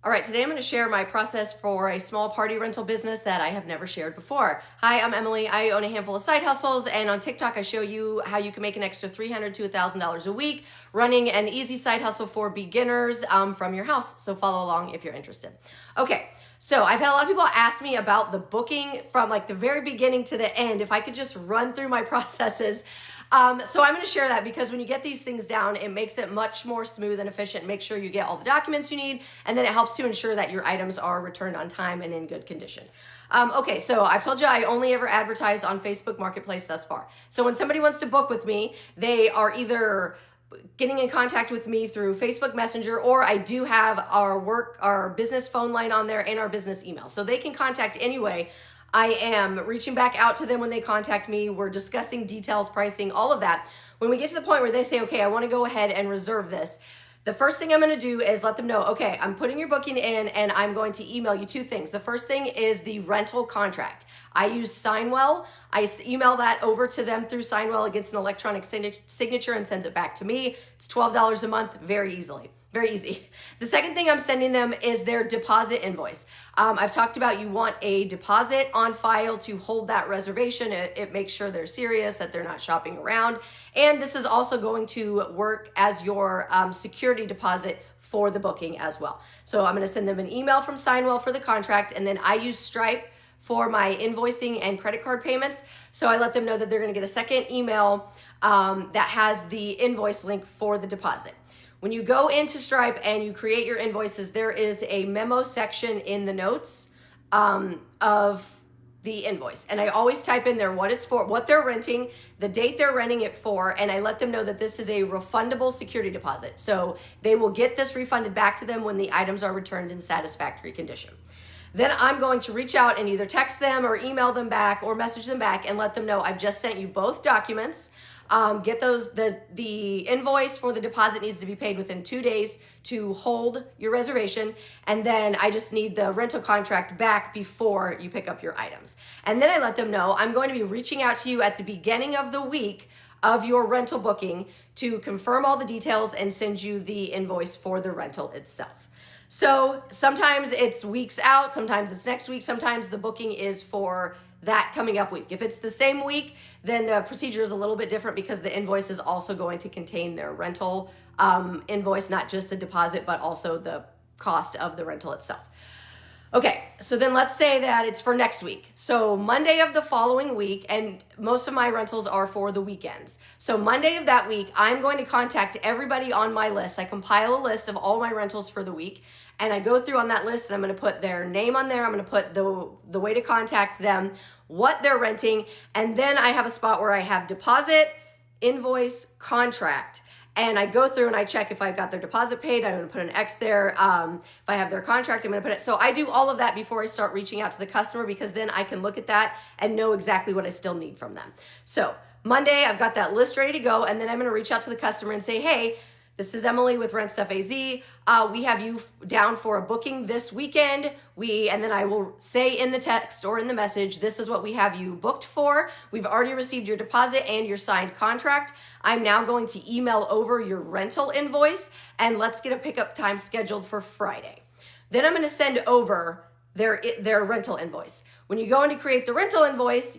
All right, today I'm going to share my process for a small party rental business that I have never shared before. Hi, I'm Emily. I own a handful of side hustles, and on TikTok, I show you how you can make an extra $300 to $1,000 a week running an easy side hustle for beginners from your house. So follow along if you're interested. Okay, so I've had a lot of people ask me about the booking from like the very beginning to the end, if I could just run through my processes. So I'm going to share that because when you get these things down, it makes it much more smooth and efficient. Make sure you get all the documents you need, and then it helps to ensure that your items are returned on time and in good condition. Okay, so I've told you I only ever advertise on Facebook Marketplace thus far. So when somebody wants to book with me, they are either getting in contact with me through Facebook Messenger, or I do have our business phone line on there and our business email. So they can contact anyway. I am reaching back out to them when they contact me. We're discussing details, pricing, all of that. When we get to the point where they say, okay, I want to go ahead and reserve this, the first thing I'm going to do is let them know, okay, I'm putting your booking in and I'm going to email you two things. The first thing is the rental contract. I use Signwell. I email that over to them through Signwell. It gets an electronic signature and sends it back to me. It's $12 a month, very easily. Very easy. The second thing I'm sending them is their deposit invoice. I've talked about you want a deposit on file to hold that reservation. It makes sure they're serious, that they're not shopping around. And this is also going to work as your security deposit for the booking as well. So I'm going to send them an email from Signwell for the contract, and then I use Stripe for my invoicing and credit card payments. So I let them know that they're going to get a second email that has the invoice link for the deposit. When you go into Stripe and you create your invoices, there is a memo section in the notes of the invoice. And I always type in there what it's for, what they're renting, the date they're renting it for, and I let them know that this is a refundable security deposit. So they will get this refunded back to them when the items are returned in satisfactory condition. Then I'm going to reach out and either text them or email them back or message them back and let them know I've just sent you both documents. Get those, the invoice for the deposit needs to be paid within 2 days to hold your reservation. And then I just need the rental contract back before you pick up your items. And then I let them know I'm going to be reaching out to you at the beginning of the week of your rental booking to confirm all the details and send you the invoice for the rental itself. So sometimes it's weeks out, sometimes it's next week, sometimes the booking is for that coming up week. If it's the same week, then the procedure is a little bit different because the invoice is also going to contain their rental invoice, not just the deposit, but also the cost of the rental itself. Okay, so then let's say that it's for next week. So Monday of the following week, and most of my rentals are for the weekends. So Monday of that week, I'm going to contact everybody on my list. I compile a list of all my rentals for the week, and I go through on that list and I'm going to put their name on there. I'm going to put the way to contact them, what they're renting, and then I have a spot where I have deposit, invoice, contract. And I go through and I check if I've got their deposit paid. I'm going to put an X there. If I have their contract, I'm going to put it. So I do all of that before I start reaching out to the customer, because then I can look at that and know exactly what I still need from them. So Monday, I've got that list ready to go. And then I'm going to reach out to the customer and say, hey, this is Emily with Rent Stuff AZ. We have you down for a booking this weekend. And then I will say in the text or in the message, this is what we have you booked for. We've already received your deposit and your signed contract. I'm now going to email over your rental invoice, and let's get a pickup time scheduled for Friday. Then I'm going to send over their rental invoice. When you go in to create the rental invoice,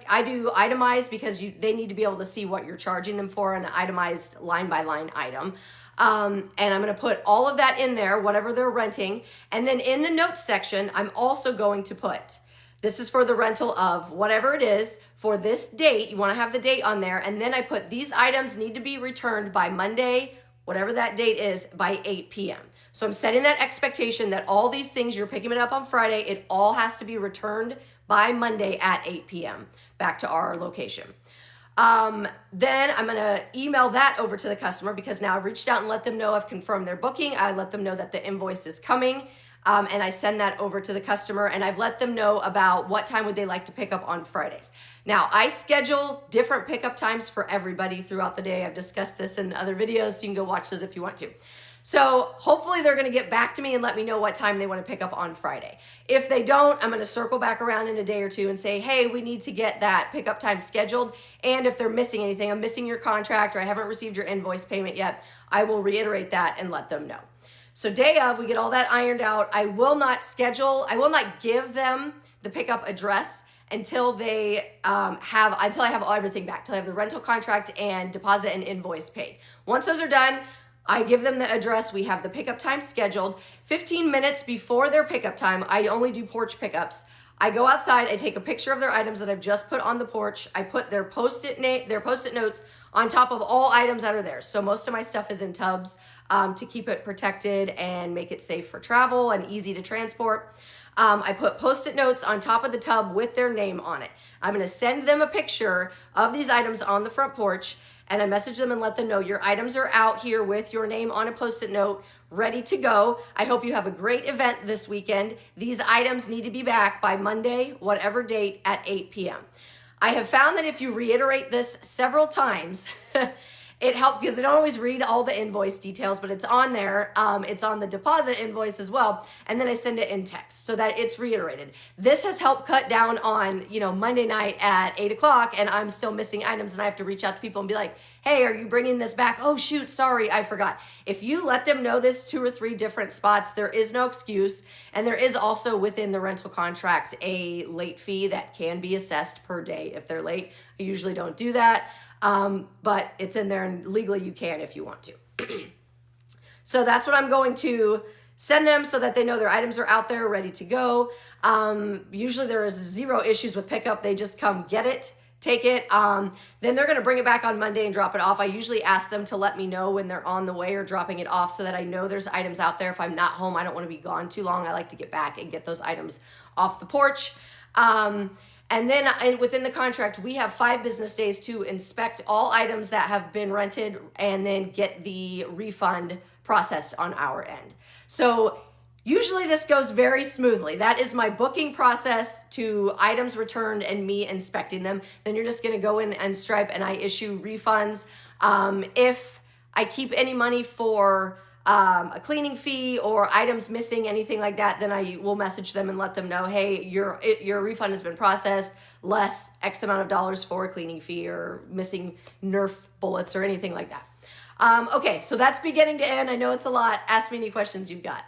I do itemized because they need to be able to see what you're charging them for, an itemized line by line item. And I'm going to put all of that in there, whatever they're renting. And then in the notes section, I'm also going to put, this is for the rental of whatever it is for this date. You want to have the date on there. And then I put these items need to be returned by Monday, whatever that date is, by 8 p.m. So I'm setting that expectation that all these things, you're picking it up on Friday, it all has to be returned by Monday at 8 p.m. back to our location. Then I'm going to email that over to the customer, because now I've reached out and let them know I've confirmed their booking. I let them know that the invoice is coming. And I send that over to the customer, and I've let them know about what time would they like to pick up on Fridays. Now, I schedule different pickup times for everybody throughout the day. I've discussed this in other videos, so you can go watch those if you want to. So hopefully they're going to get back to me and let me know what time they want to pick up on Friday. If they don't, I'm going to circle back around in a day or two and say, hey, we need to get that pickup time scheduled. And if they're missing anything, I'm missing your contract or I haven't received your invoice payment yet, I will reiterate that and let them know. So day of, we get all that ironed out. I will not give them the pickup address until I have everything back, till I have the rental contract and deposit and invoice paid. Once those are done, I give them the address. We have the pickup time scheduled. 15 minutes before their pickup time, I only do porch pickups. I go outside, I take a picture of their items that I've just put on the porch. I put their post-it notes on top of all items that are there. So most of my stuff is in tubs to keep it protected and make it safe for travel and easy to transport. I put post-it notes on top of the tub with their name on it. I'm going to send them a picture of these items on the front porch, and I message them and let them know your items are out here with your name on a post-it note, ready to go. I hope you have a great event this weekend. These items need to be back by Monday, whatever date, at 8 p.m. I have found that if you reiterate this several times, it helps, because they don't always read all the invoice details, but it's on there. It's on the deposit invoice as well. And then I send it in text so that it's reiterated. This has helped cut down on, Monday night at 8 o'clock and I'm still missing items and I have to reach out to people and be like, hey, are you bringing this back? Oh, shoot, sorry, I forgot. If you let them know this 2 or 3 different spots, there is no excuse. And there is also within the rental contract a late fee that can be assessed per day if they're late. I usually don't do that. But it's in there and legally you can if you want to. So that's what I'm going to send them so that they know their items are out there ready to go. Usually there is 0 issues with pickup. They just come get it, take it. Then they're going to bring it back on Monday and drop it off. I usually ask them to let me know when they're on the way or dropping it off so that I know there's items out there. If I'm not home, I don't want to be gone too long. I like to get back and get those items off the porch. And then within the contract, we have 5 business days to inspect all items that have been rented and then get the refund processed on our end. So usually this goes very smoothly. That is my booking process to items returned and me inspecting them. Then you're just going to go in and Stripe and I issue refunds. If I keep any money for a cleaning fee or items missing, anything like that, then I will message them and let them know, hey, your refund has been processed, less X amount of dollars for a cleaning fee or missing Nerf bullets or anything like that. Okay, so that's beginning to end. I know it's a lot. Ask me any questions you've got.